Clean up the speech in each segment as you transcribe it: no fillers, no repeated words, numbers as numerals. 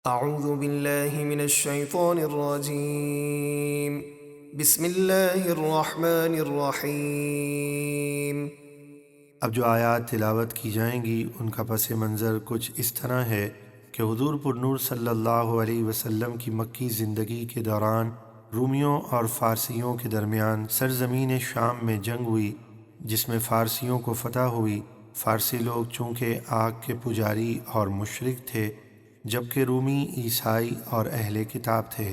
اعوذ باللہ من الشیطان الرجیم بسم اللہ الرحمن الرحیم۔ اب جو آیات تلاوت کی جائیں گی ان کا پس منظر کچھ اس طرح ہے کہ حضور پر نور صلی اللہ علیہ وسلم کی مکی زندگی کے دوران رومیوں اور فارسیوں کے درمیان سرزمین شام میں جنگ ہوئی، جس میں فارسیوں کو فتح ہوئی۔ فارسی لوگ چونکہ آگ کے پجاری اور مشرک تھے، جبکہ رومی عیسائی اور اہل کتاب تھے،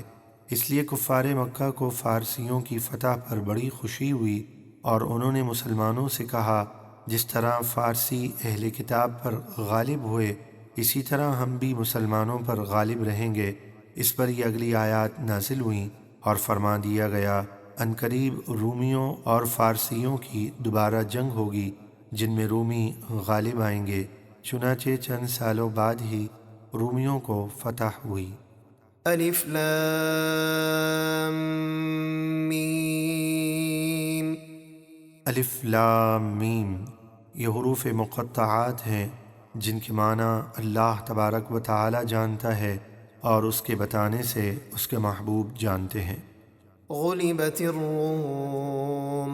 اس لیے کفار مکہ کو فارسیوں کی فتح پر بڑی خوشی ہوئی، اور انہوں نے مسلمانوں سے کہا جس طرح فارسی اہل کتاب پر غالب ہوئے اسی طرح ہم بھی مسلمانوں پر غالب رہیں گے۔ اس پر یہ اگلی آیات نازل ہوئیں اور فرما دیا گیا عنقریب رومیوں اور فارسیوں کی دوبارہ جنگ ہوگی جن میں رومی غالب آئیں گے۔ چنانچہ چند سالوں بعد ہی رومیوں کو فتح ہوئی۔ الف لام میم۔ الف لام میم، یہ حروف مقطعات ہیں جن کے معنی اللہ تبارک و تعالی جانتا ہے اور اس کے بتانے سے اس کے محبوب جانتے ہیں۔ غلبت الروم۔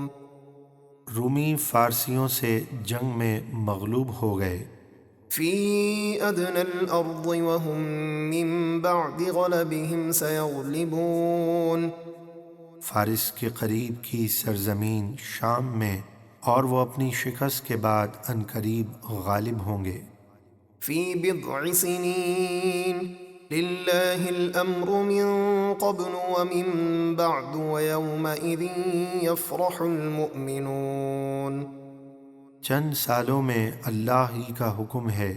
رومی فارسیوں سے جنگ میں مغلوب ہو گئے۔ فی ادنى الارض وهم من بعد غلبهم سيغلبون۔ فارس کے قریب کی سرزمین شام میں، اور وہ اپنی شکست کے بعد عنقریب غالب ہوں گے۔ فی بضع سنین للہ الامر من قبل ومن بعد ویومئذ یفرح المؤمنون۔ چند سالوں میں اللہ ہی کا حکم ہے،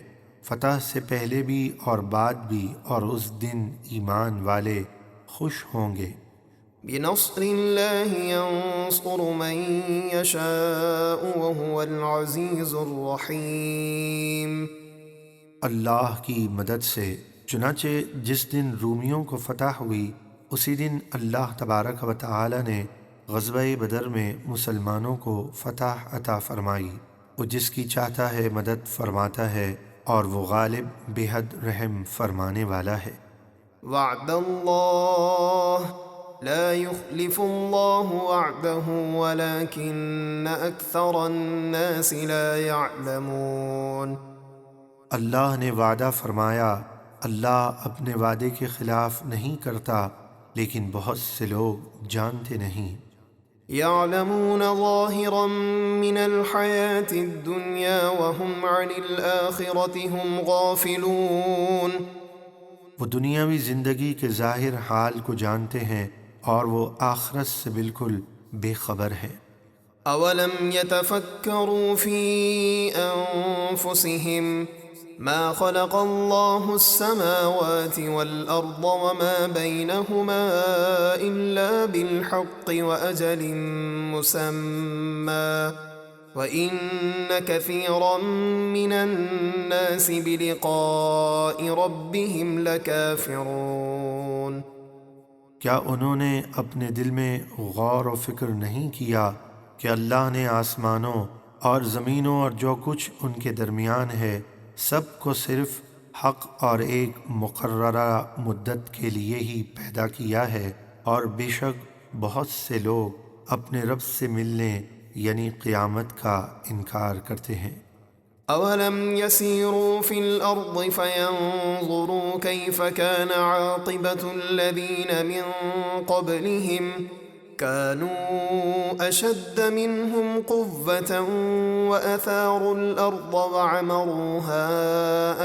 فتح سے پہلے بھی اور بعد بھی، اور اس دن ایمان والے خوش ہوں گے۔ بنصر اللہ ینصر من یشاء وهو العزیز الرحیم۔ اللہ کی مدد سے، چنانچہ جس دن رومیوں کو فتح ہوئی اسی دن اللہ تبارک و تعالی نے غزوہ بدر میں مسلمانوں کو فتح عطا فرمائی۔ وہ جس کی چاہتا ہے مدد فرماتا ہے، اور وہ غالب بے حد رحم فرمانے والا ہے۔ وعد اللہ لا يخلف اللہ وعده ولكن اکثر الناس لا يعلمون۔ اللہ نے وعدہ فرمایا، اللہ اپنے وعدے کے خلاف نہیں کرتا، لیکن بہت سے لوگ جانتے نہیں۔ يعلمون ظاہرا من الحیاة الدنیا وهم عن الآخرة هم غافلون۔ وہ دنیاوی زندگی کے ظاہر حال کو جانتے ہیں اور وہ آخرت سے بالکل بے خبر ہیں۔ اولم يتفکروا فی انفسهم ما خلق اللہ السماوات والارض وما بینہما الا بالحق واجل مسمى وَإِنَّ كَثِيرًا مِّنَ النَّاسِ بِلِقَاءِ رَبِّهِمْ لَكَافِرُونَ۔ کیا انہوں نے اپنے دل میں غور و فکر نہیں کیا کہ اللہ نے آسمانوں اور زمینوں اور جو کچھ ان کے درمیان ہے سب کو صرف حق اور ایک مقررہ مدت کے لیے ہی پیدا کیا ہے، اور بے شک بہت سے لوگ اپنے رب سے ملنے یعنی قیامت کا انکار کرتے ہیں۔ اولم يسيروا في الارض فينظروا كيف كان عاقبة الذين من قبلهم كانوا اشد منهم قوة واثاروا الارض وعمروها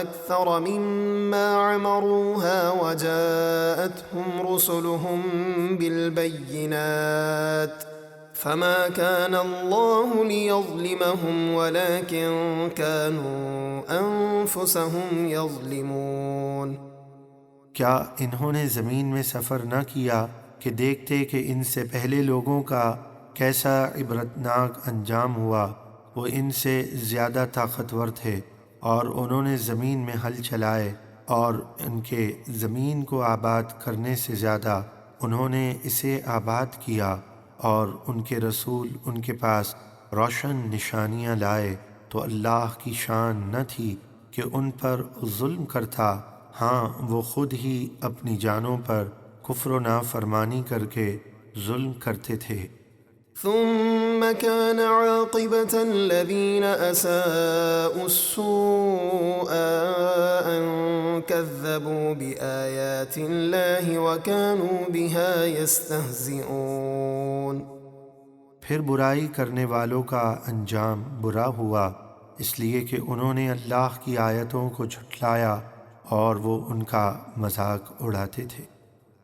اكثر مما عمروها وجاءتهم رسلهم بالبينات فما كان الله ليظلمهم ولكن كانوا أنفسهم يظلمون۔ کیا انہوں نے زمین میں سفر نہ کیا کہ دیکھتے کہ ان سے پہلے لوگوں کا کیسا عبرتناک انجام ہوا؟ وہ ان سے زیادہ طاقتور تھے، اور انہوں نے زمین میں ہل چلائے، اور ان کے زمین کو آباد کرنے سے زیادہ انہوں نے اسے آباد کیا، اور ان کے رسول ان کے پاس روشن نشانیاں لائے، تو اللہ کی شان نہ تھی کہ ان پر ظلم کرتا، ہاں وہ خود ہی اپنی جانوں پر کفر و نافرمانی کر کے ظلم کرتے تھے۔ ثم كان عاقبة الذين أساءوا السوء أن كذبوا بآيات الله وكانوا بها يستهزئون۔ پھر برائی کرنے والوں کا انجام برا ہوا، اس لیے کہ انہوں نے اللہ کی آیتوں کو جھٹلایا اور وہ ان کا مذاق اڑاتے تھے۔